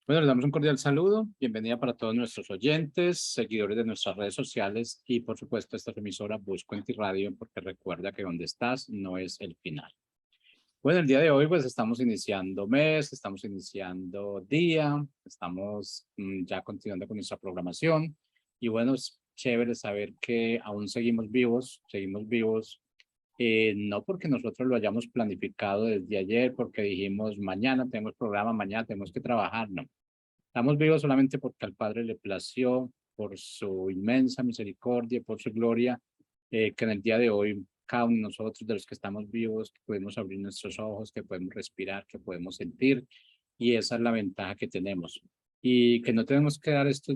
Bueno, les damos un cordial saludo. Bienvenida para todos nuestros oyentes, seguidores de nuestras redes sociales y, por supuesto, esta es emisora Busco en ti Radio, porque recuerda que donde estás no es el final. Bueno, el día de hoy, pues estamos iniciando mes, estamos iniciando día, estamos ya continuando con nuestra programación. Y bueno, es chévere saber que aún seguimos vivos, no porque nosotros lo hayamos planificado desde ayer, porque dijimos mañana tenemos programa, mañana tenemos que trabajar, no. Estamos vivos solamente porque al Padre le plació, por su inmensa misericordia, por su gloria, que en el día de hoy, cada uno de nosotros, de los que estamos vivos, que podemos abrir nuestros ojos, que podemos respirar, que podemos sentir, y esa es la ventaja que tenemos. Y que no tenemos que dar esto,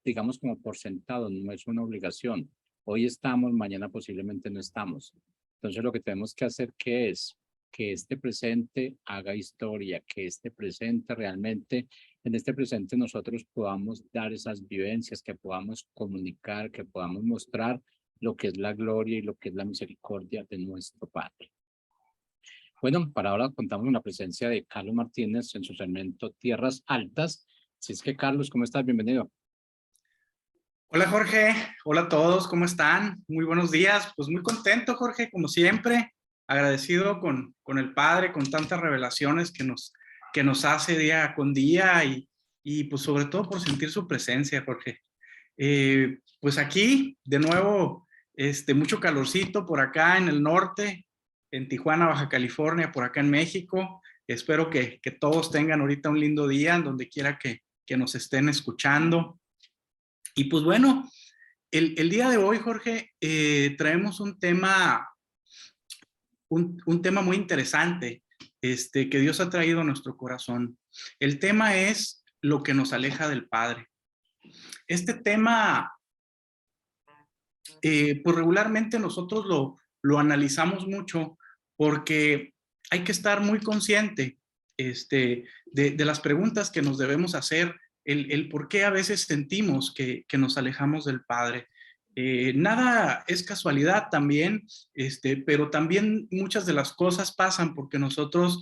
digamos, como por sentado, no es una obligación. Hoy estamos, mañana posiblemente no estamos. Entonces, lo que tenemos que hacer, ¿qué es? Que este presente haga historia, que este presente realmente en este presente nosotros podamos dar esas vivencias, que podamos comunicar, que podamos mostrar lo que es la gloria y lo que es la misericordia de nuestro Padre. Bueno, para ahora contamos con la presencia de Carlos Martínez en su segmento Tierras Altas. Así es que, Carlos, ¿cómo estás? Bienvenido. Hola Jorge, hola a todos, ¿cómo están? Muy buenos días, pues muy contento Jorge, como siempre, agradecido con el Padre, con tantas revelaciones que nos hace día con día y pues sobre todo por sentir su presencia Jorge. Pues aquí, de nuevo, mucho calorcito por acá en el norte, en Tijuana, Baja California, por acá en México. Espero que todos tengan ahorita un lindo día en donde quiera que nos estén escuchando. Y pues bueno, el día de hoy, Jorge, traemos un tema muy interesante que Dios ha traído a nuestro corazón. El tema es lo que nos aleja del Padre. Este tema, pues regularmente nosotros lo analizamos mucho porque hay que estar muy consciente de las preguntas que nos debemos hacer, el por qué a veces sentimos que nos alejamos del Padre. Nada es casualidad también, pero también muchas de las cosas pasan porque nosotros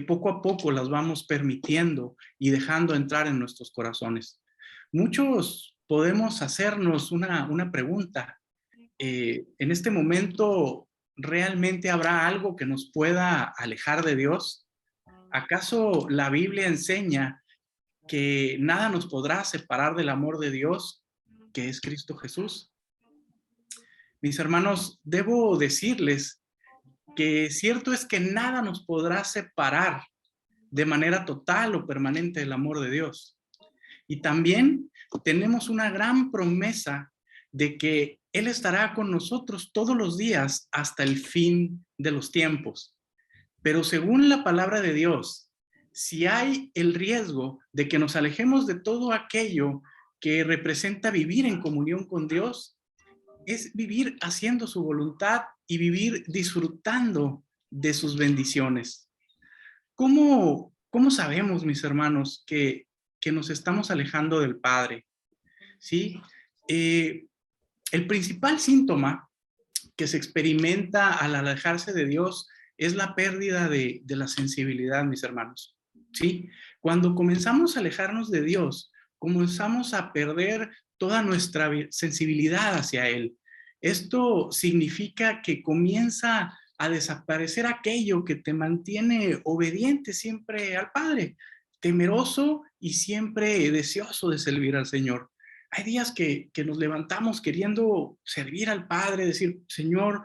poco a poco las vamos permitiendo y dejando entrar en nuestros corazones. Muchos podemos hacernos una pregunta. En este momento, ¿realmente habrá algo que nos pueda alejar de Dios? ¿Acaso la Biblia enseña que nada nos podrá separar del amor de Dios, que es Cristo Jesús? Mis hermanos, debo decirles que cierto es que nada nos podrá separar de manera total o permanente del amor de Dios. Y también tenemos una gran promesa de que Él estará con nosotros todos los días hasta el fin de los tiempos. Pero según la palabra de Dios, si hay el riesgo de que nos alejemos de todo aquello que representa vivir en comunión con Dios, es vivir haciendo su voluntad y vivir disfrutando de sus bendiciones. ¿Cómo sabemos, mis hermanos, que nos estamos alejando del Padre? ¿Sí? El principal síntoma que se experimenta al alejarse de Dios es la pérdida de la sensibilidad, mis hermanos. ¿Sí? Cuando comenzamos a alejarnos de Dios, comenzamos a perder toda nuestra sensibilidad hacia Él. Esto significa que comienza a desaparecer aquello que te mantiene obediente siempre al Padre, temeroso y siempre deseoso de servir al Señor. Hay días que nos levantamos queriendo servir al Padre, decir, Señor,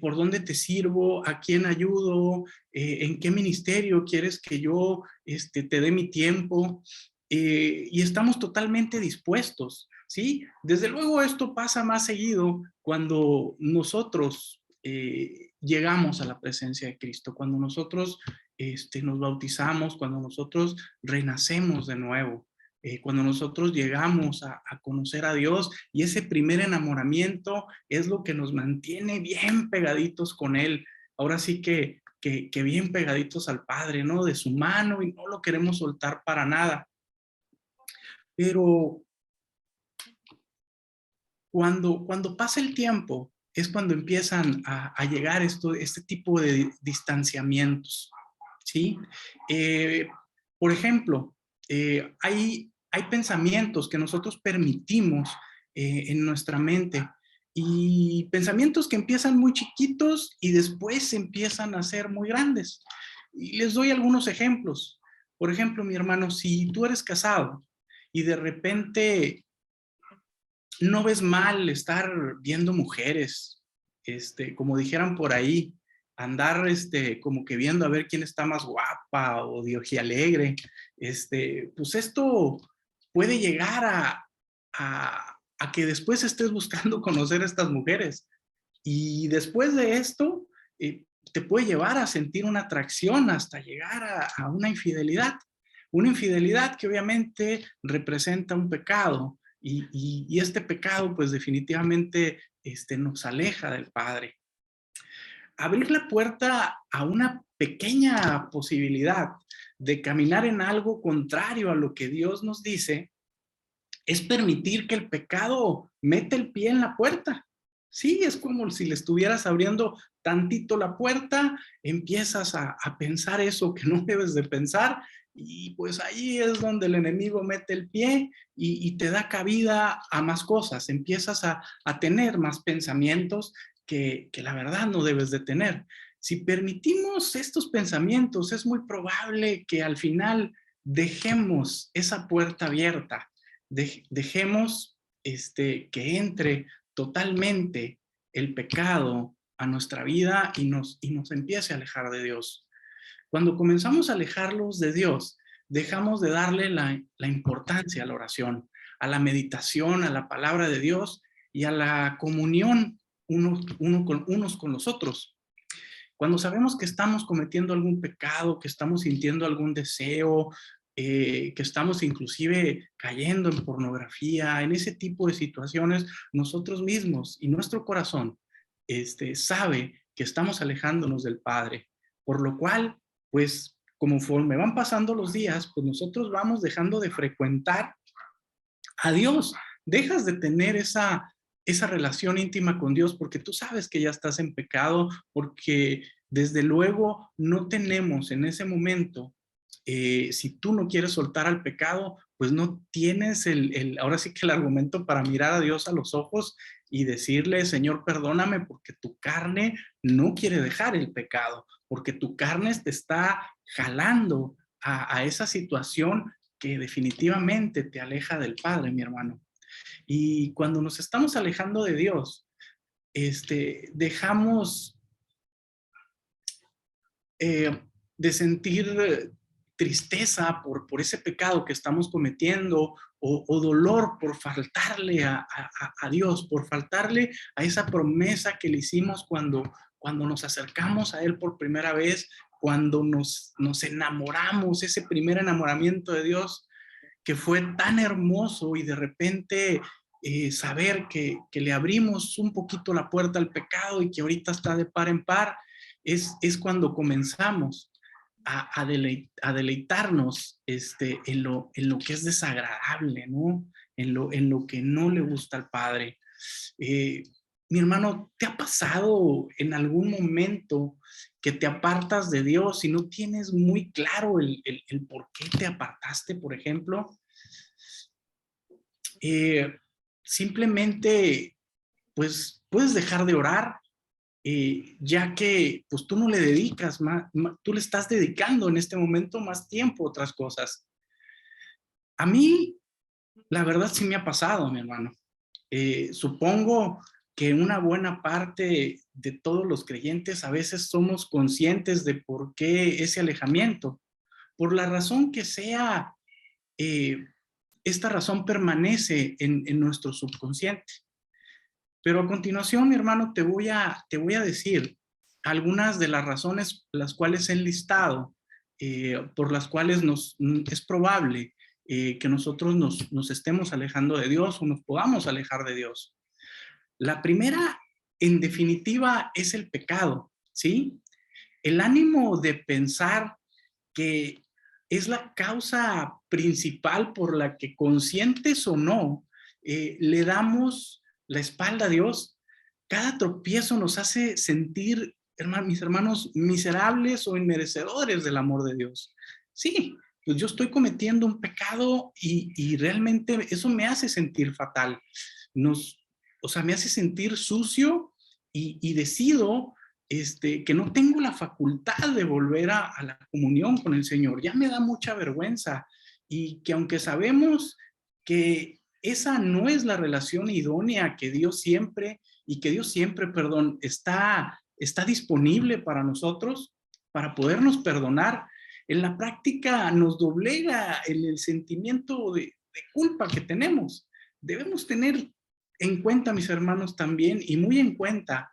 ¿por dónde te sirvo? ¿A quién ayudo? ¿En qué ministerio quieres que yo te dé mi tiempo? Y estamos totalmente dispuestos, ¿sí? Desde luego esto pasa más seguido cuando nosotros llegamos a la presencia de Cristo, cuando nosotros nos bautizamos, cuando nosotros renacemos de nuevo. Cuando nosotros llegamos a conocer a Dios, y ese primer enamoramiento es lo que nos mantiene bien pegaditos con Él. Ahora sí que bien pegaditos al Padre, ¿no? De su mano, y no lo queremos soltar para nada. Pero cuando pasa el tiempo, es cuando empiezan a llegar este tipo de distanciamientos, ¿sí? Por ejemplo, hay pensamientos que nosotros permitimos en nuestra mente y pensamientos que empiezan muy chiquitos y después empiezan a ser muy grandes. Y les doy algunos ejemplos. Por ejemplo, mi hermano, si tú eres casado y de repente no ves mal estar viendo mujeres, como dijeran por ahí, andar como que viendo a ver quién está más guapa o de ojialegre, pues esto puede llegar a que después estés buscando conocer a estas mujeres. Y después de esto, te puede llevar a sentir una atracción hasta llegar a una infidelidad. Una infidelidad que obviamente representa un pecado y este pecado pues definitivamente nos aleja del Padre. Abrir la puerta a una pequeña posibilidad de caminar en algo contrario a lo que Dios nos dice es permitir que el pecado mete el pie en la puerta. Sí, es como si le estuvieras abriendo tantito la puerta, empiezas a pensar eso que no debes de pensar y pues ahí es donde el enemigo mete el pie y te da cabida a más cosas, empiezas a tener más pensamientos que la verdad no debes de tener. Si permitimos estos pensamientos, es muy probable que al final dejemos esa puerta abierta, dejemos que entre totalmente el pecado a nuestra vida y nos empiece a alejar de Dios. Cuando comenzamos a alejarlos de Dios, dejamos de darle la importancia a la oración, a la meditación, a la palabra de Dios y a la comunión unos con los otros. Cuando sabemos que estamos cometiendo algún pecado, que estamos sintiendo algún deseo, que estamos inclusive cayendo en pornografía, en ese tipo de situaciones, nosotros mismos y nuestro corazón sabe que estamos alejándonos del Padre, por lo cual, pues, conforme van pasando los días, pues nosotros vamos dejando de frecuentar a Dios, dejas de tener esa relación íntima con Dios porque tú sabes que ya estás en pecado, porque desde luego no tenemos en ese momento, si tú no quieres soltar al pecado, pues no tienes ahora sí que el argumento para mirar a Dios a los ojos y decirle, Señor, perdóname porque tu carne no quiere dejar el pecado, porque tu carne te está jalando a esa situación que definitivamente te aleja del Padre, mi hermano. Y cuando nos estamos alejando de Dios, dejamos de sentir tristeza por ese pecado que estamos cometiendo o dolor por faltarle a Dios, por faltarle a esa promesa que le hicimos cuando nos acercamos a Él por primera vez, cuando nos enamoramos, ese primer enamoramiento de Dios que fue tan hermoso y de repente saber que le abrimos un poquito la puerta al pecado y que ahorita está de par en par, es cuando comenzamos a deleitarnos en lo que es desagradable, ¿no? En lo que no le gusta al Padre. Mi hermano, ¿te ha pasado en algún momento que te apartas de Dios y no tienes muy claro el por qué te apartaste, por ejemplo? Simplemente, pues, puedes dejar de orar, ya que pues tú no le dedicas tú le estás dedicando en este momento más tiempo a otras cosas. A mí, la verdad sí me ha pasado, mi hermano. Supongo que una buena parte de todos los creyentes a veces somos conscientes de por qué ese alejamiento. Por la razón que sea, esta razón permanece en nuestro subconsciente. Pero a continuación, mi hermano, te voy a decir algunas de las razones las cuales he enlistado, por las cuales es probable que nosotros nos estemos alejando de Dios o nos podamos alejar de Dios. La primera, en definitiva, es el pecado, ¿sí? El ánimo de pensar que es la causa principal por la que, conscientes o no, le damos la espalda a Dios. Cada tropiezo nos hace sentir, mis hermanos, miserables o inmerecedores del amor de Dios. Sí, pues yo estoy cometiendo un pecado y realmente eso me hace sentir fatal. O sea, me hace sentir sucio y decido que no tengo la facultad de volver a la comunión con el Señor. Ya me da mucha vergüenza y que aunque sabemos que esa no es la relación idónea que Dios siempre, perdón, está disponible para nosotros, para podernos perdonar, en la práctica nos doblega en el sentimiento de culpa que tenemos. Debemos tener en cuenta, mis hermanos, también, y muy en cuenta,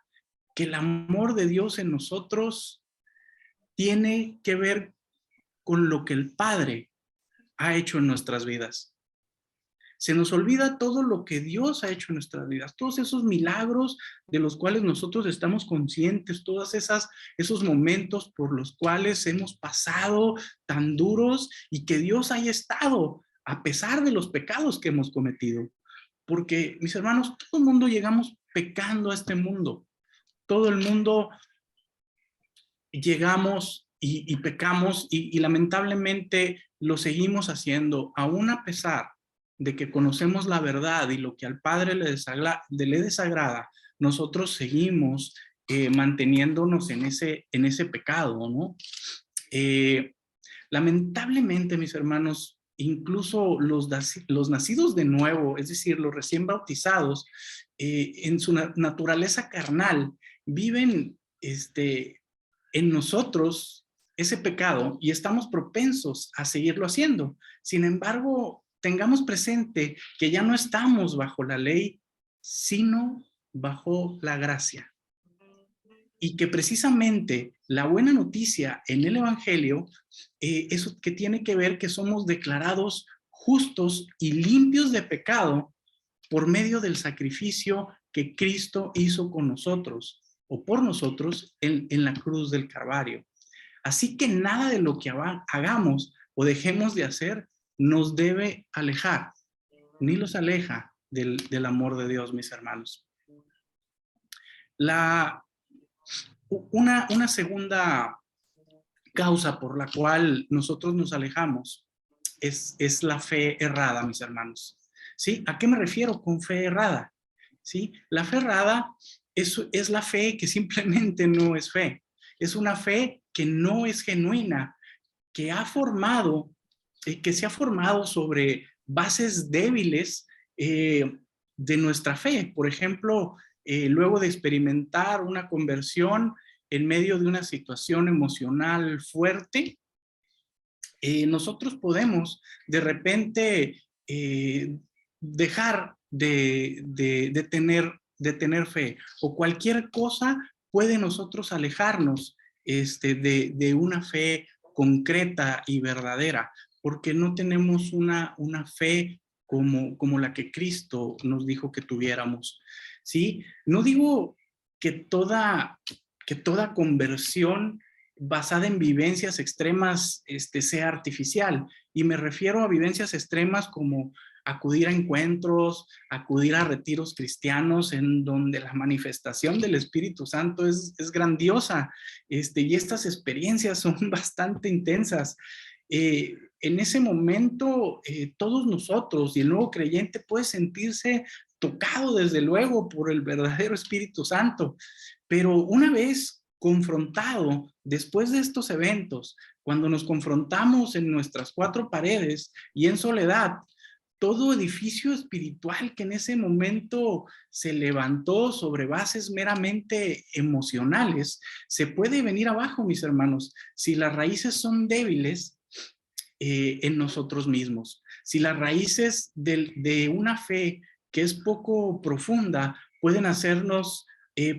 que el amor de Dios en nosotros tiene que ver con lo que el Padre ha hecho en nuestras vidas. Se nos olvida todo lo que Dios ha hecho en nuestras vidas, todos esos milagros de los cuales nosotros estamos conscientes, esos momentos por los cuales hemos pasado tan duros y que Dios haya estado a pesar de los pecados que hemos cometido. Porque, mis hermanos, todo el mundo llegamos pecando a este mundo. Todo el mundo llegamos y pecamos y lamentablemente lo seguimos haciendo, aún a pesar de que conocemos la verdad y lo que al Padre le desagrada, nosotros seguimos manteniéndonos en ese pecado, ¿no? Lamentablemente, mis hermanos, incluso los nacidos de nuevo, es decir, los recién bautizados, en su naturaleza carnal, viven en nosotros ese pecado y estamos propensos a seguirlo haciendo. Sin embargo, tengamos presente que ya no estamos bajo la ley, sino bajo la gracia. Y que precisamente la buena noticia en el Evangelio, eso que tiene que ver que somos declarados justos y limpios de pecado por medio del sacrificio que Cristo hizo con nosotros o por nosotros en la cruz del Calvario. Así que nada de lo que hagamos o dejemos de hacer nos debe alejar, ni los aleja del amor de Dios, mis hermanos. Una segunda causa por la cual nosotros nos alejamos es la fe errada, mis hermanos. ¿Sí? ¿A qué me refiero con fe errada? ¿Sí? La fe errada es la fe que simplemente no es fe. Es una fe que no es genuina, que se ha formado sobre bases débiles de nuestra fe. Por ejemplo, luego de experimentar una conversión en medio de una situación emocional fuerte, nosotros podemos de repente dejar de tener fe, o cualquier cosa puede nosotros alejarnos de una fe concreta y verdadera, porque no tenemos una fe como la que Cristo nos dijo que tuviéramos, ¿sí? No digo que toda conversión basada en vivencias extremas sea artificial, y me refiero a vivencias extremas como acudir a encuentros, acudir a retiros cristianos en donde la manifestación del Espíritu Santo es grandiosa, y estas experiencias son bastante intensas. En ese momento, todos nosotros y el nuevo creyente puede sentirse tocado desde luego por el verdadero Espíritu Santo, pero una vez confrontado después de estos eventos, cuando nos confrontamos en nuestras cuatro paredes y en soledad, todo edificio espiritual que en ese momento se levantó sobre bases meramente emocionales, se puede venir abajo, mis hermanos, si las raíces son débiles en nosotros mismos. Si las raíces de una fe que es poco profunda pueden hacernos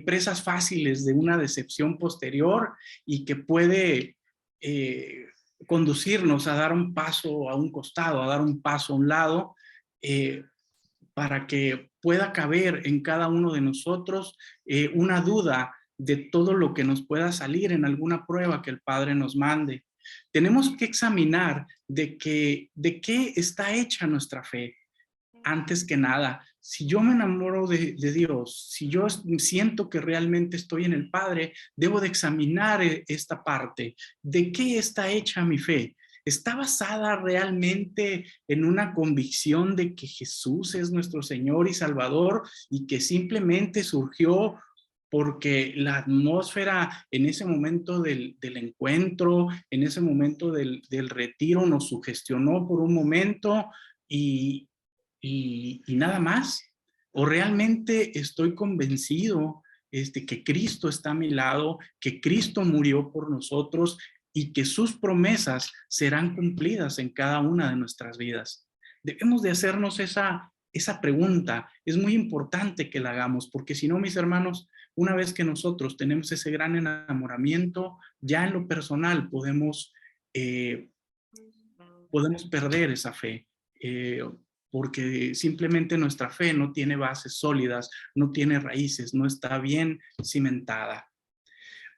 presas fáciles de una decepción posterior y que puede conducirnos a dar un paso a un costado, a dar un paso a un lado, para que pueda caber en cada uno de nosotros una duda de todo lo que nos pueda salir en alguna prueba que el Padre nos mande. Tenemos que examinar de qué está hecha nuestra fe. Antes que nada, si yo me enamoro de Dios, si yo siento que realmente estoy en el Padre, debo de examinar esta parte. ¿De qué está hecha mi fe? ¿Está basada realmente en una convicción de que Jesús es nuestro Señor y Salvador y que simplemente surgió porque la atmósfera en ese momento del encuentro, en ese momento del retiro nos sugestionó por un momento y, y nada más? ¿O realmente estoy convencido que Cristo está a mi lado, que Cristo murió por nosotros y que sus promesas serán cumplidas en cada una de nuestras vidas? Debemos de hacernos esa pregunta. Es muy importante que la hagamos, porque si no, mis hermanos, una vez que nosotros tenemos ese gran enamoramiento, ya en lo personal podemos perder esa fe, porque simplemente nuestra fe no tiene bases sólidas, no tiene raíces, no está bien cimentada.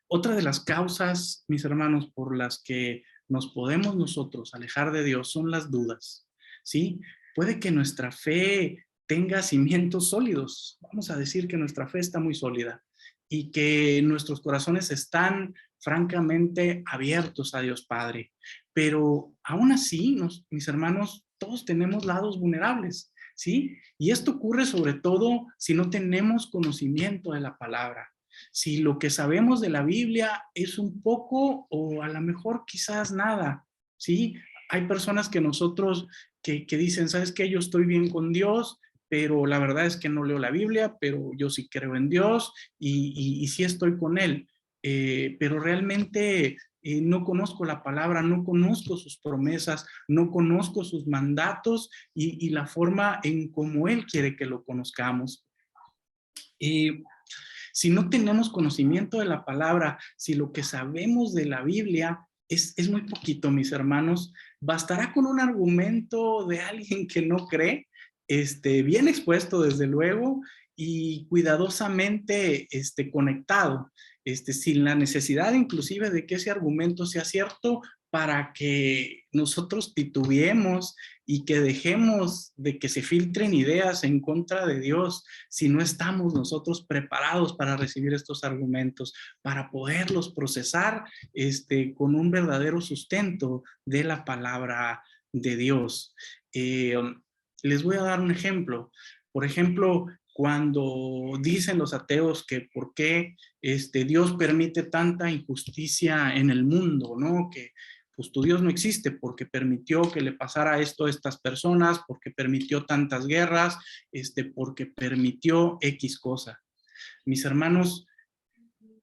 Otra de las causas, mis hermanos, por las que nos podemos nosotros alejar de Dios son las dudas, ¿sí? Puede que nuestra fe tenga cimientos sólidos. Vamos a decir que nuestra fe está muy sólida y que nuestros corazones están francamente abiertos a Dios Padre. Pero aún así, mis hermanos, todos tenemos lados vulnerables, ¿sí? Y esto ocurre sobre todo si no tenemos conocimiento de la palabra. Si lo que sabemos de la Biblia es un poco o a lo mejor quizás nada, ¿sí? Hay personas que nosotros que dicen, ¿sabes qué? Yo estoy bien con Dios, pero la verdad es que no leo la Biblia, pero yo sí creo en Dios y sí estoy con Él. Pero realmente no conozco la palabra, no conozco sus promesas, no conozco sus mandatos y la forma en cómo Él quiere que lo conozcamos. Si no tenemos conocimiento de la palabra, si lo que sabemos de la Biblia es muy poquito, mis hermanos, bastará con un argumento de alguien que no cree, bien expuesto desde luego y cuidadosamente conectado, sin la necesidad inclusive de que ese argumento sea cierto para que nosotros titubeemos y que dejemos de que se filtren ideas en contra de Dios si no estamos nosotros preparados para recibir estos argumentos, para poderlos procesar con un verdadero sustento de la palabra de Dios. Les voy a dar un ejemplo. Por ejemplo, cuando dicen los ateos que por qué Dios permite tanta injusticia en el mundo, ¿no? Que pues tu Dios no existe porque permitió que le pasara esto a estas personas, porque permitió tantas guerras, porque permitió X cosa. Mis hermanos,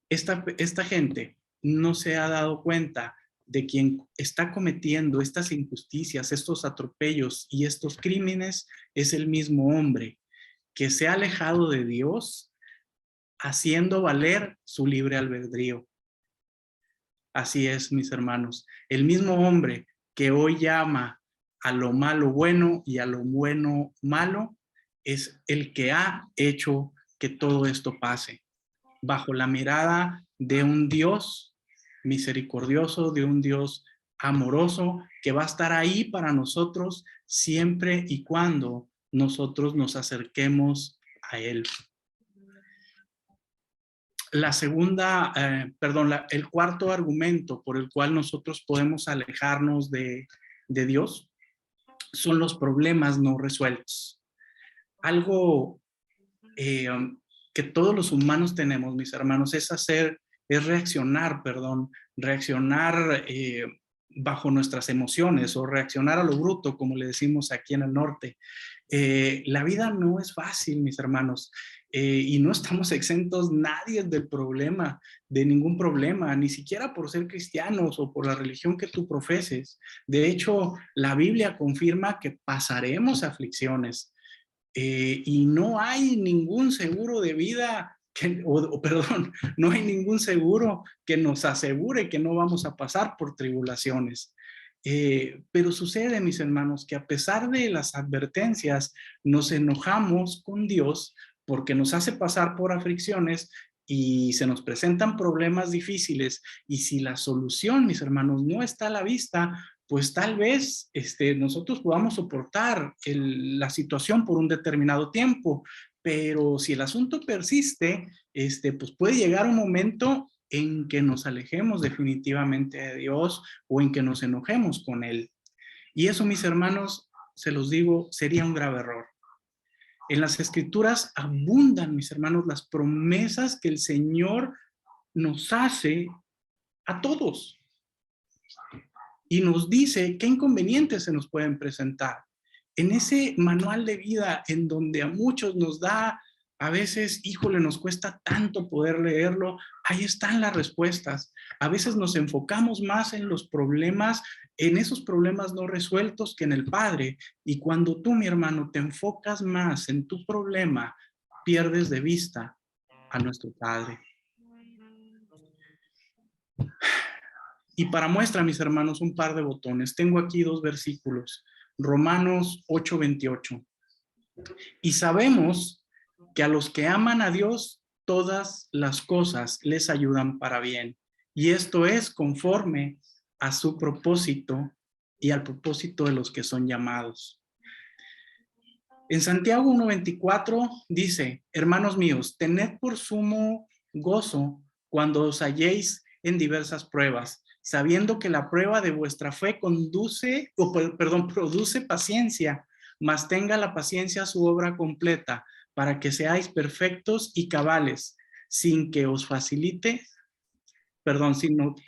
esta gente no se ha dado cuenta de quien está cometiendo estas injusticias, estos atropellos y estos crímenes es el mismo hombre que se ha alejado de Dios haciendo valer su libre albedrío. Así es, mis hermanos. El mismo hombre que hoy llama a lo malo bueno y a lo bueno malo es el que ha hecho que todo esto pase. Bajo la mirada de un Dios misericordioso, de un Dios amoroso, que va a estar ahí para nosotros siempre y cuando nosotros nos acerquemos a Él. El cuarto argumento por el cual nosotros podemos alejarnos de Dios son los problemas no resueltos. Algo que todos los humanos tenemos, mis hermanos, es reaccionar bajo nuestras emociones o reaccionar a lo bruto, como le decimos aquí en el norte. La vida no es fácil, mis hermanos, y no estamos exentos nadie de ningún problema, ni siquiera por ser cristianos o por la religión que tú profeses. De hecho, la Biblia confirma que pasaremos aflicciones. Y no hay ningún seguro de vida, no hay ningún seguro que nos asegure que no vamos a pasar por tribulaciones. Pero sucede, mis hermanos, que a pesar de las advertencias, nos enojamos con Dios porque nos hace pasar por aflicciones y se nos presentan problemas difíciles. Y si la solución, mis hermanos, no está a la vista, pues tal vez nosotros podamos soportar la situación por un determinado tiempo, pero si el asunto persiste, pues puede llegar un momento en que nos alejemos definitivamente de Dios o en que nos enojemos con Él. Y eso, mis hermanos, se los digo, sería un grave error. En las Escrituras abundan, mis hermanos, las promesas que el Señor nos hace a todos. Y nos dice qué inconvenientes se nos pueden presentar. En ese manual de vida en donde a muchos nos da, a veces, híjole, nos cuesta tanto poder leerlo, ahí están las respuestas. A veces nos enfocamos más en los problemas, en esos problemas no resueltos que en el Padre. Y cuando tú, mi hermano, te enfocas más en tu problema, pierdes de vista a nuestro Padre. Y para muestra, mis hermanos, un par de botones. Tengo aquí 2 versículos. Romanos 8:28. Y sabemos que a los que aman a Dios, todas las cosas les ayudan para bien. Y esto es conforme a su propósito y al propósito de los que son llamados. En Santiago 1:24 dice, hermanos míos, tened por sumo gozo cuando os halléis en diversas pruebas, sabiendo que la prueba de vuestra fe produce paciencia, mas tenga la paciencia su obra completa, para que seáis perfectos y cabales, sin que os facilite,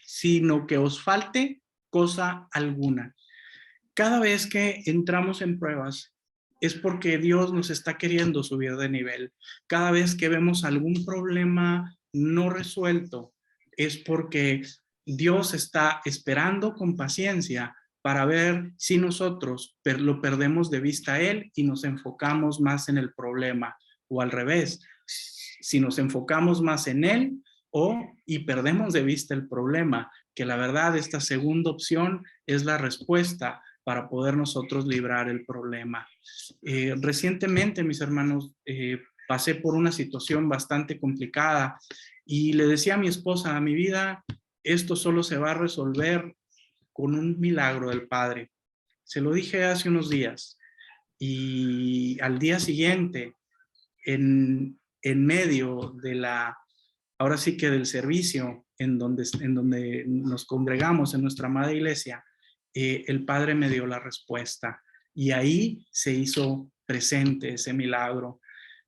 sino que os falte cosa alguna. Cada vez que entramos en pruebas, es porque Dios nos está queriendo subir de nivel. Cada vez que vemos algún problema no resuelto, es porque Dios está esperando con paciencia para ver si nosotros lo perdemos de vista a Él y nos enfocamos más en el problema, o al revés, si nos enfocamos más en Él y perdemos de vista el problema, que la verdad esta segunda opción es la respuesta para poder nosotros librar el problema. Recientemente, mis hermanos, pasé por una situación bastante complicada y le decía a mi esposa, a mi vida, esto solo se va a resolver con un milagro del Padre. Se lo dije hace unos días y al día siguiente, en medio de ahora sí que del servicio en donde nos congregamos en nuestra amada iglesia, el Padre me dio la respuesta y ahí se hizo presente ese milagro.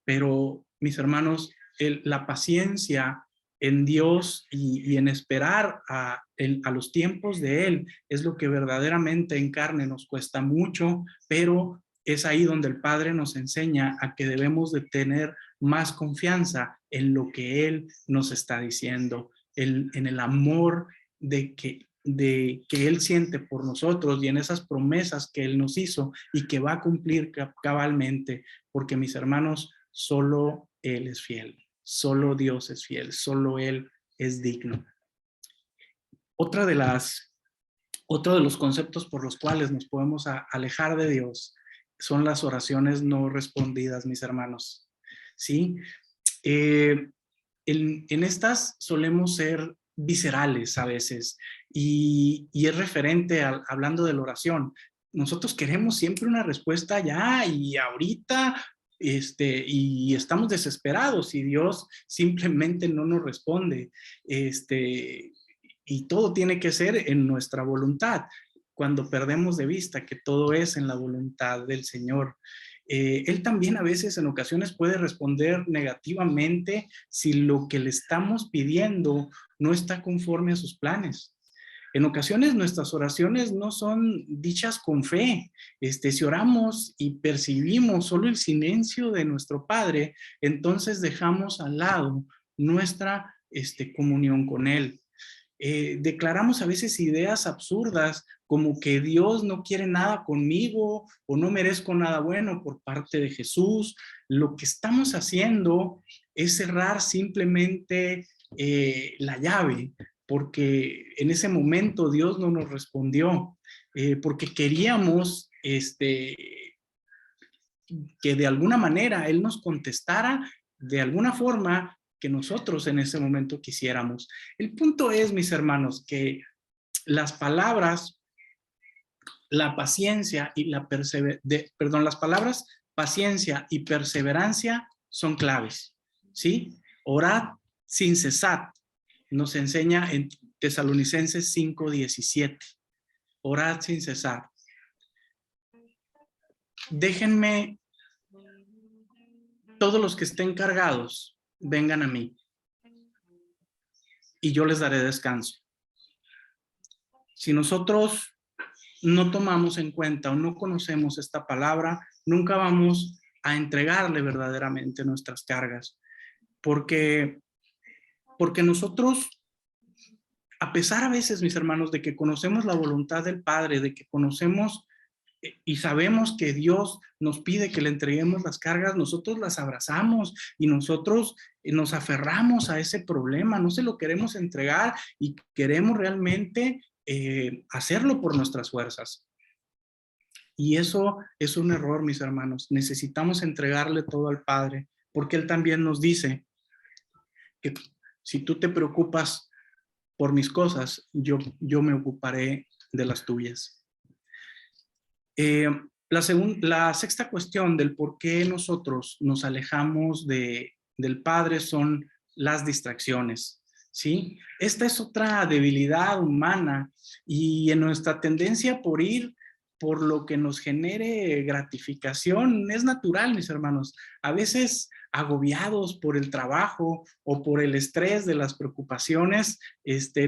Pero, mis hermanos, la paciencia en Dios y en esperar a los tiempos de Él es lo que verdaderamente en carne nos cuesta mucho, pero es ahí donde el Padre nos enseña a que debemos de tener más confianza en lo que Él nos está diciendo, en el amor de que Él siente por nosotros y en esas promesas que Él nos hizo y que va a cumplir cabalmente, porque, mis hermanos, solo Él es fiel, solo Dios es fiel, solo Él es digno. Otro de los conceptos por los cuales nos podemos alejar de Dios son las oraciones no respondidas, mis hermanos. ¿Sí? En estas solemos ser viscerales a veces y es referente hablando de la oración. Nosotros queremos siempre una respuesta ya y ahorita, y estamos desesperados y Dios simplemente no nos responde, y todo tiene que ser en nuestra voluntad, cuando perdemos de vista que todo es en la voluntad del Señor. Él también a veces en ocasiones puede responder negativamente si lo que le estamos pidiendo no está conforme a sus planes. En ocasiones nuestras oraciones no son dichas con fe. Si oramos y percibimos solo el silencio de nuestro Padre, entonces dejamos al lado nuestra comunión con Él. Declaramos a veces ideas absurdas como que Dios no quiere nada conmigo o no merezco nada bueno por parte de Jesús. Lo que estamos haciendo es cerrar simplemente la llave, porque en ese momento Dios no nos respondió, porque queríamos que de alguna manera Él nos contestara de alguna forma que nosotros en ese momento quisiéramos. El punto es, mis hermanos, que las palabras, la paciencia y las palabras paciencia y perseverancia son claves, ¿sí? Orad sin cesar. nos enseña en Tesalonicenses 5:17. Orad sin cesar. Déjenme, todos los que estén cargados, vengan a mí y yo les daré descanso. Si nosotros no tomamos en cuenta o no conocemos esta palabra, nunca vamos a entregarle verdaderamente nuestras cargas. Porque nosotros, a pesar a veces, mis hermanos, de que conocemos la voluntad del Padre, de que conocemos y sabemos que Dios nos pide que le entreguemos las cargas, nosotros las abrazamos y nosotros nos aferramos a ese problema, no se lo queremos entregar y queremos realmente hacerlo por nuestras fuerzas. Y eso es un error, mis hermanos. Necesitamos entregarle todo al Padre, porque Él también nos dice que si tú te preocupas por mis cosas, yo me ocuparé de las tuyas. La sexta cuestión del por qué nosotros nos alejamos del Padre son las distracciones, ¿sí? Esta es otra debilidad humana y en nuestra tendencia por ir por lo que nos genere gratificación es natural, mis hermanos. A veces agobiados por el trabajo o por el estrés de las preocupaciones,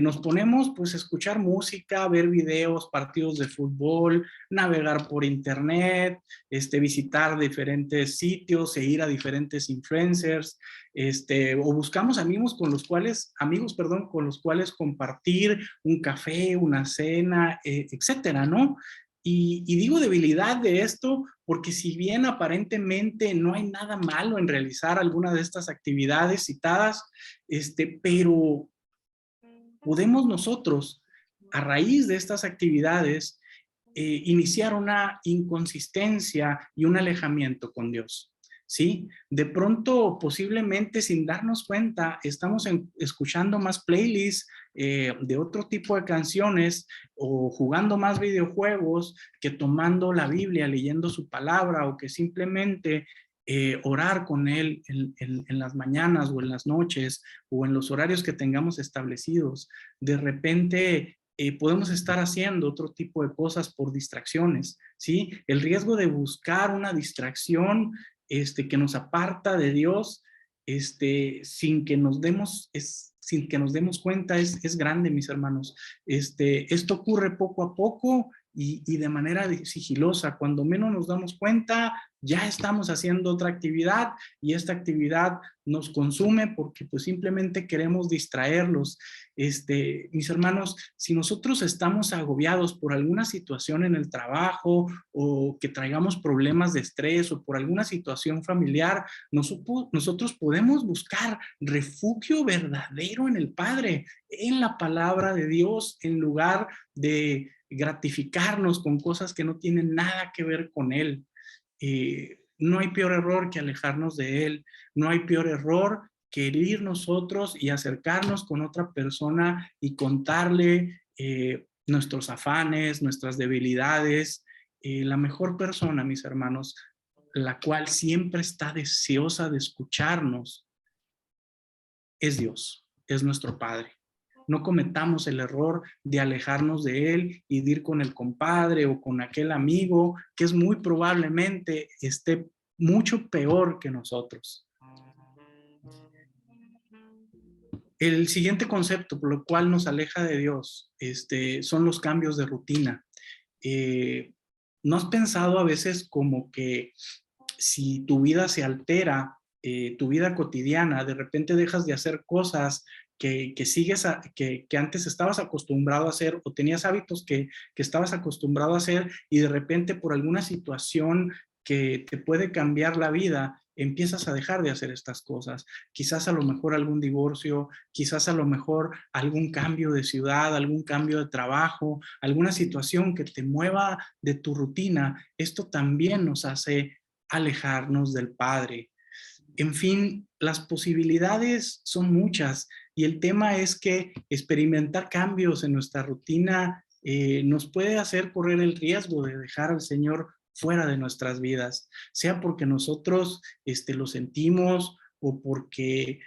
nos ponemos pues a escuchar música, ver videos, partidos de fútbol, navegar por internet, visitar diferentes sitios e ir a diferentes influencers, o buscamos amigos con los cuales compartir un café, una cena, etcétera, ¿no? Y digo debilidad de esto porque si bien aparentemente no hay nada malo en realizar alguna de estas actividades citadas, pero podemos nosotros, a raíz de estas actividades, iniciar una inconsistencia y un alejamiento con Dios. ¿Sí? De pronto, posiblemente sin darnos cuenta, estamos escuchando más playlists de otro tipo de canciones o jugando más videojuegos que tomando la Biblia, leyendo su palabra o que simplemente orar con Él en las mañanas o en las noches o en los horarios que tengamos establecidos. De repente podemos estar haciendo otro tipo de cosas por distracciones, ¿sí? El riesgo de buscar una distracción que nos aparta de Dios, sin que nos demos cuenta, es grande, mis hermanos. Esto ocurre poco a poco y de manera sigilosa. Cuando menos nos damos cuenta, ya estamos haciendo otra actividad y esta actividad nos consume porque pues simplemente queremos distraerlos. Mis hermanos, si nosotros estamos agobiados por alguna situación en el trabajo o que traigamos problemas de estrés o por alguna situación familiar, nosotros podemos buscar refugio verdadero en el Padre, en la palabra de Dios, en lugar de gratificarnos con cosas que no tienen nada que ver con Él. No hay peor error que alejarnos de Él, no hay peor error que ir nosotros y acercarnos con otra persona y contarle nuestros afanes, nuestras debilidades. La mejor persona, mis hermanos, la cual siempre está deseosa de escucharnos, es Dios, es nuestro Padre. No cometamos el error de alejarnos de Él y de ir con el compadre o con aquel amigo que es muy probablemente esté mucho peor que nosotros. El siguiente concepto por lo cual nos aleja de Dios son los cambios de rutina. ¿No has pensado a veces como que si tu vida se altera, tu vida cotidiana, de repente dejas de hacer cosas que antes estabas acostumbrado a hacer o tenías hábitos que estabas acostumbrado a hacer y de repente por alguna situación que te puede cambiar la vida, empiezas a dejar de hacer estas cosas? Quizás a lo mejor algún divorcio, quizás a lo mejor algún cambio de ciudad, algún cambio de trabajo, alguna situación que te mueva de tu rutina. Esto también nos hace alejarnos del Padre. En fin, las posibilidades son muchas y el tema es que experimentar cambios en nuestra rutina nos puede hacer correr el riesgo de dejar al Señor fuera de nuestras vidas, sea porque nosotros lo sentimos o porque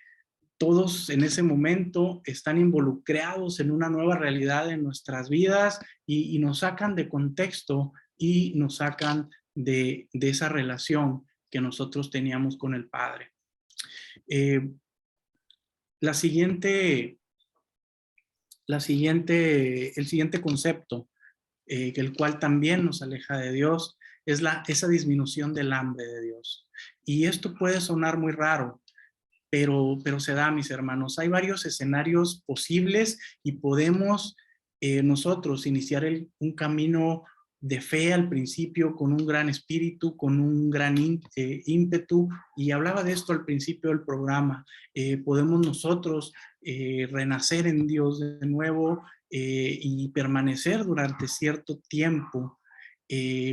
todos en ese momento están involucrados en una nueva realidad en nuestras vidas y nos sacan de contexto y nos sacan de esa relación que nosotros teníamos con el Padre. El siguiente concepto, el cual también nos aleja de Dios, es esa disminución del hambre de Dios. Y esto puede sonar muy raro, pero se da, mis hermanos. Hay varios escenarios posibles y podemos nosotros iniciar un camino de fe al principio con un gran espíritu, con un gran ímpetu, y hablaba de esto al principio del programa. Podemos nosotros renacer en Dios de nuevo y permanecer durante cierto tiempo,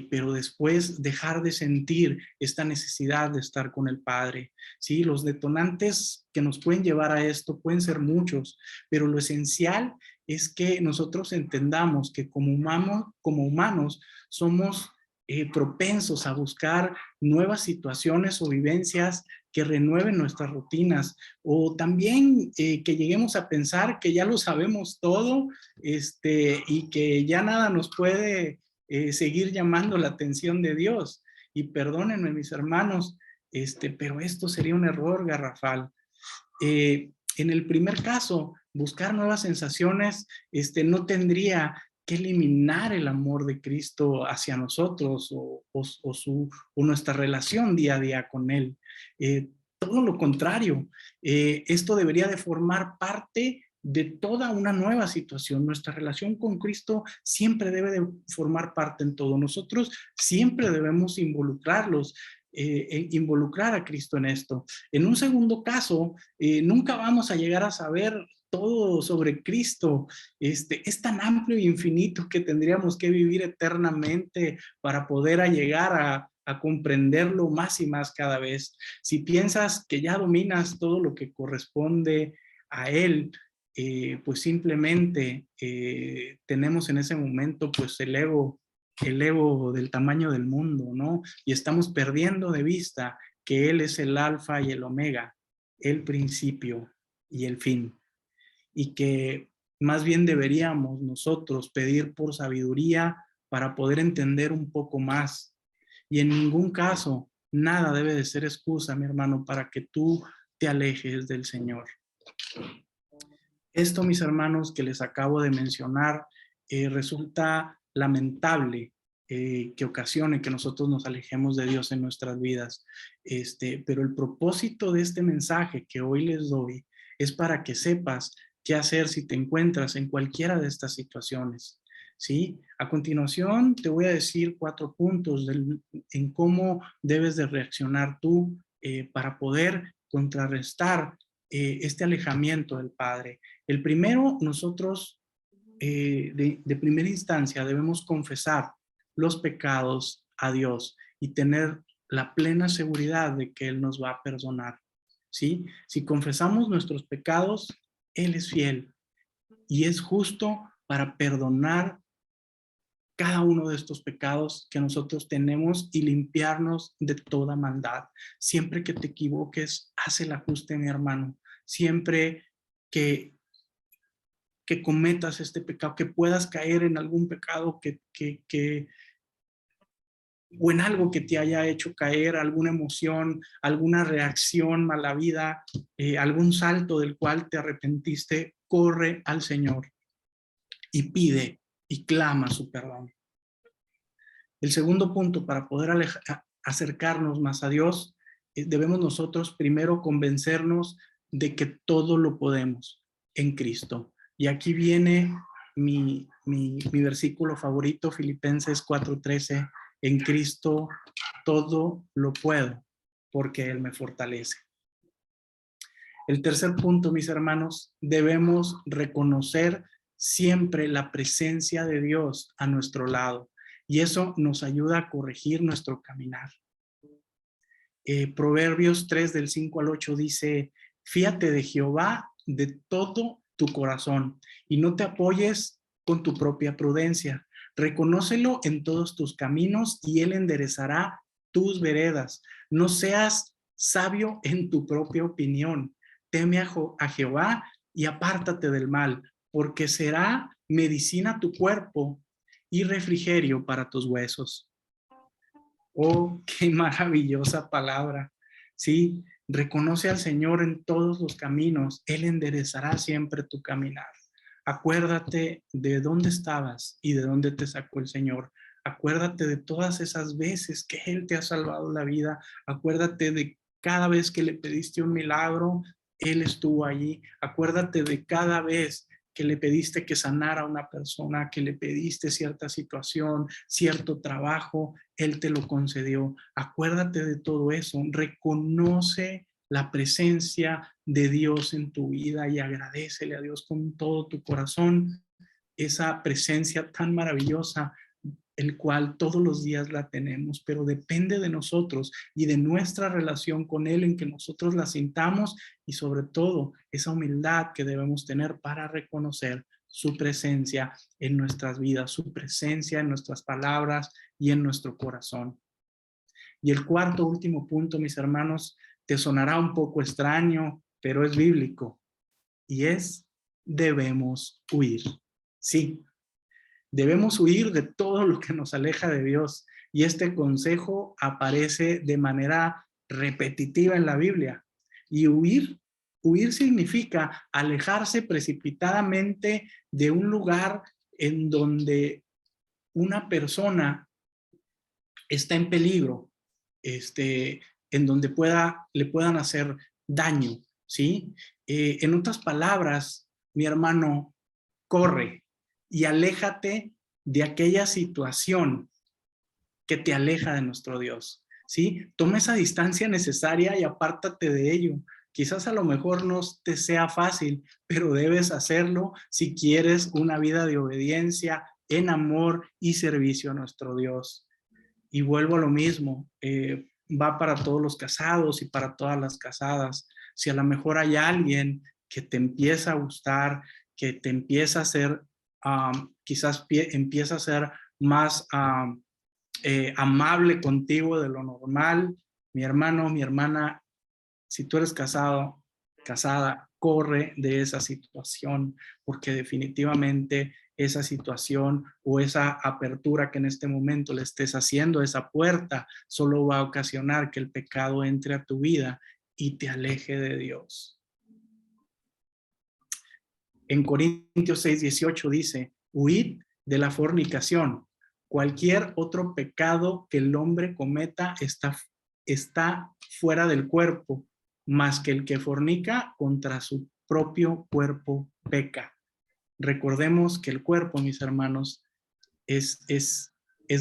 pero después dejar de sentir esta necesidad de estar con el Padre. ¿Sí? Los detonantes que nos pueden llevar a esto pueden ser muchos, pero lo esencial es que nosotros entendamos que como humanos somos propensos a buscar nuevas situaciones o vivencias que renueven nuestras rutinas, o también que lleguemos a pensar que ya lo sabemos todo, y que ya nada nos puede seguir llamando la atención de Dios. Y perdónenme, mis hermanos, pero esto sería un error garrafal. En el primer caso, buscar nuevas sensaciones no tendría que eliminar el amor de Cristo hacia nosotros o nuestra relación día a día con Él. Todo lo contrario, esto debería de formar parte de toda una nueva situación. Nuestra relación con Cristo siempre debe de formar parte en todo. Nosotros siempre debemos involucrar a Cristo en esto. En un segundo caso, nunca vamos a llegar a saber todo sobre Cristo. Es tan amplio e infinito que tendríamos que vivir eternamente para poder llegar a comprenderlo más y más cada vez. Si piensas que ya dominas todo lo que corresponde a Él, pues simplemente tenemos en ese momento pues el ego del tamaño del mundo, ¿no? Y estamos perdiendo de vista que Él es el alfa y el omega, el principio y el fin. Y que más bien deberíamos nosotros pedir por sabiduría para poder entender un poco más. Y en ningún caso, nada debe de ser excusa, mi hermano, para que tú te alejes del Señor. Esto, mis hermanos, que les acabo de mencionar, resulta lamentable que ocasione que nosotros nos alejemos de Dios en nuestras vidas. Pero el propósito de este mensaje que hoy les doy es para que sepas qué hacer si te encuentras en cualquiera de estas situaciones. ¿Sí? A continuación te voy a decir 4 puntos en cómo debes de reaccionar tú para poder contrarrestar este alejamiento del Padre. El primero, nosotros de primera instancia debemos confesar los pecados a Dios y tener la plena seguridad de que Él nos va a perdonar. ¿Sí? Si confesamos nuestros pecados, Él es fiel y es justo para perdonar cada uno de estos pecados que nosotros tenemos y limpiarnos de toda maldad. Siempre que te equivoques, haz el ajuste, mi hermano. Siempre que cometas este pecado, que puedas caer en algún pecado o en algo que te haya hecho caer, alguna emoción, alguna reacción mala vida, algún salto del cual te arrepentiste, corre al Señor y pide y clama su perdón. El segundo punto, para poder acercarnos más a Dios, debemos nosotros primero convencernos de que todo lo podemos en Cristo. Y aquí viene mi versículo favorito, Filipenses 4:13, en Cristo todo lo puedo, porque Él me fortalece. El tercer punto, mis hermanos, debemos reconocer siempre la presencia de Dios a nuestro lado, y eso nos ayuda a corregir nuestro caminar. Proverbios 3 del 5 al 8 dice: fíate de Jehová de todo tu corazón y no te apoyes con tu propia prudencia. Reconócelo en todos tus caminos y Él enderezará tus veredas. No seas sabio en tu propia opinión. teme a Jehová y apártate del mal, porque será medicina a tu cuerpo y refrigerio para tus huesos. Oh, qué maravillosa palabra. Sí, reconoce al Señor en todos los caminos. Él enderezará siempre tu caminar. Acuérdate de dónde estabas y de dónde te sacó el Señor. Acuérdate de todas esas veces que Él te ha salvado la vida. Acuérdate de cada vez que le pediste un milagro, Él estuvo allí. Acuérdate de cada vez que le pediste que sanara a una persona, que le pediste cierta situación, cierto trabajo, Él te lo concedió. Acuérdate de todo eso. Reconoce la presencia de Dios en tu vida y agradécele a Dios con todo tu corazón esa presencia tan maravillosa, el cual todos los días la tenemos, pero depende de nosotros y de nuestra relación con Él en que nosotros la sintamos y sobre todo esa humildad que debemos tener para reconocer su presencia en nuestras vidas, su presencia en nuestras palabras y en nuestro corazón. Y el cuarto, último punto, mis hermanos, te sonará un poco extraño, pero es bíblico y es: debemos huir. Sí, debemos huir de todo lo que nos aleja de Dios. Y este consejo aparece de manera repetitiva en la Biblia. Y huir significa alejarse precipitadamente de un lugar en donde una persona está en peligro, en donde le puedan hacer daño, ¿sí? En otras palabras, mi hermano, corre y aléjate de aquella situación que te aleja de nuestro Dios, ¿sí? Toma esa distancia necesaria y apártate de ello. Quizás a lo mejor no te sea fácil, pero debes hacerlo si quieres una vida de obediencia, en amor y servicio a nuestro Dios. Y vuelvo a lo mismo, va para todos los casados y para todas las casadas. Si a lo mejor hay alguien que te empieza a gustar, que te empieza a hacer, quizás empieza a ser más amable contigo de lo normal, mi hermano, mi hermana, si tú eres casado, casada, corre de esa situación, porque definitivamente esa situación o esa apertura que en este momento le estés haciendo, esa puerta, solo va a ocasionar que el pecado entre a tu vida y te aleje de Dios. En Corintios 6:18 dice: huid de la fornicación. Cualquier otro pecado que el hombre cometa está fuera del cuerpo, más que el que fornica contra su propio cuerpo peca. Recordemos que el cuerpo, mis hermanos, es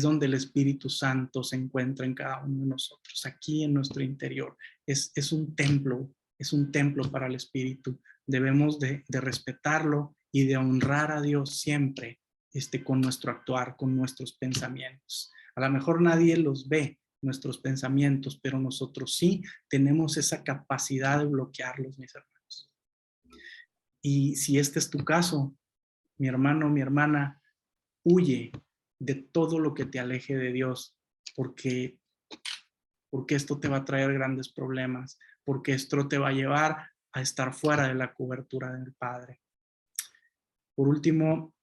donde el Espíritu Santo se encuentra en cada uno de nosotros, aquí en nuestro interior. Es un templo para el Espíritu. Debemos de respetarlo y de honrar a Dios siempre, con nuestro actuar, con nuestros pensamientos. A lo mejor nadie los ve, nuestros pensamientos, pero nosotros sí tenemos esa capacidad de bloquearlos, mis hermanos. Y si este es tu caso, mi hermano, mi hermana, huye de todo lo que te aleje de Dios, porque esto te va a traer grandes problemas, porque esto te va a llevar a estar fuera de la cobertura del Padre. Por último,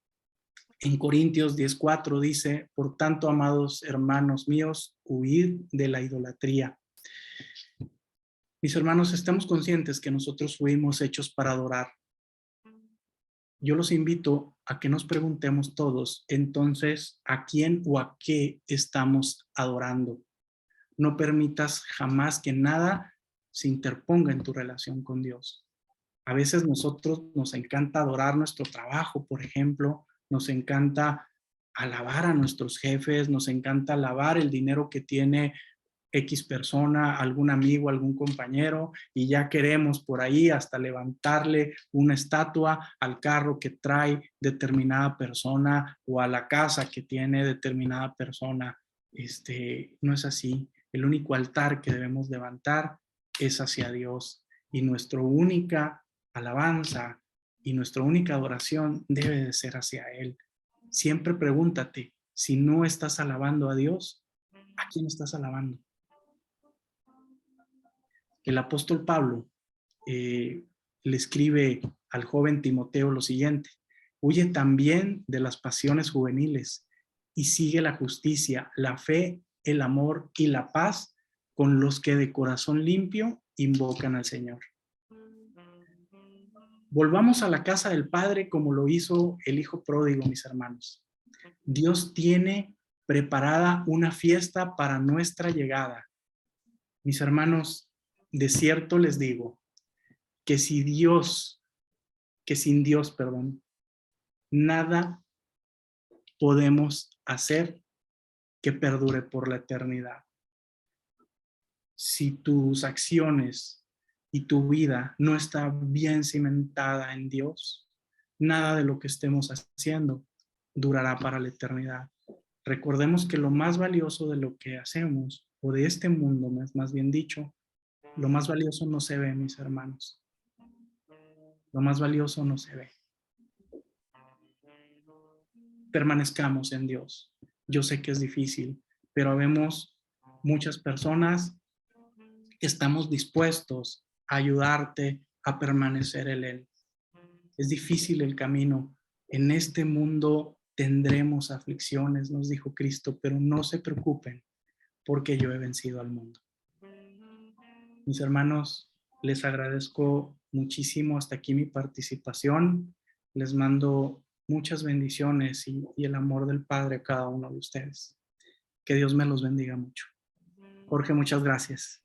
en Corintios 10:4 dice: por tanto, amados hermanos míos, huid de la idolatría. Mis hermanos, estamos conscientes que nosotros fuimos hechos para adorar. Yo los invito a que nos preguntemos todos, entonces, ¿a quién o a qué estamos adorando? No permitas jamás que nada se interponga en tu relación con Dios. A veces nosotros nos encanta adorar nuestro trabajo, por ejemplo, nos encanta alabar a nuestros jefes, nos encanta alabar el dinero que tiene X persona, algún amigo, algún compañero, y ya queremos por ahí hasta levantarle una estatua al carro que trae determinada persona o a la casa que tiene determinada persona. No es así. El único altar que debemos levantar es hacia Dios, y nuestra única alabanza y nuestra única adoración debe de ser hacia Él. Siempre pregúntate, si no estás alabando a Dios, ¿a quién estás alabando? El apóstol Pablo le escribe al joven Timoteo lo siguiente: huye también de las pasiones juveniles y sigue la justicia, la fe, el amor y la paz con los que de corazón limpio invocan al Señor. Volvamos a la casa del Padre como lo hizo el Hijo pródigo, mis hermanos. Dios tiene preparada una fiesta para nuestra llegada. Mis hermanos, de cierto les digo que sin Dios, nada podemos hacer que perdure por la eternidad. Si tus acciones y tu vida no está bien cimentada en Dios, nada de lo que estemos haciendo durará para la eternidad. Recordemos que lo más valioso de lo que hacemos, o de este mundo, más bien dicho, lo más valioso no se ve, mis hermanos. Lo más valioso no se ve. Permanezcamos en Dios. Yo sé que es difícil, pero habemos muchas personas que estamos dispuestos a ayudarte a permanecer en Él. Es difícil el camino. En este mundo tendremos aflicciones, nos dijo Cristo, pero no se preocupen porque yo he vencido al mundo. Mis hermanos, les agradezco muchísimo hasta aquí mi participación. Les mando muchas bendiciones y el amor del Padre a cada uno de ustedes. Que Dios me los bendiga mucho. Jorge, muchas gracias.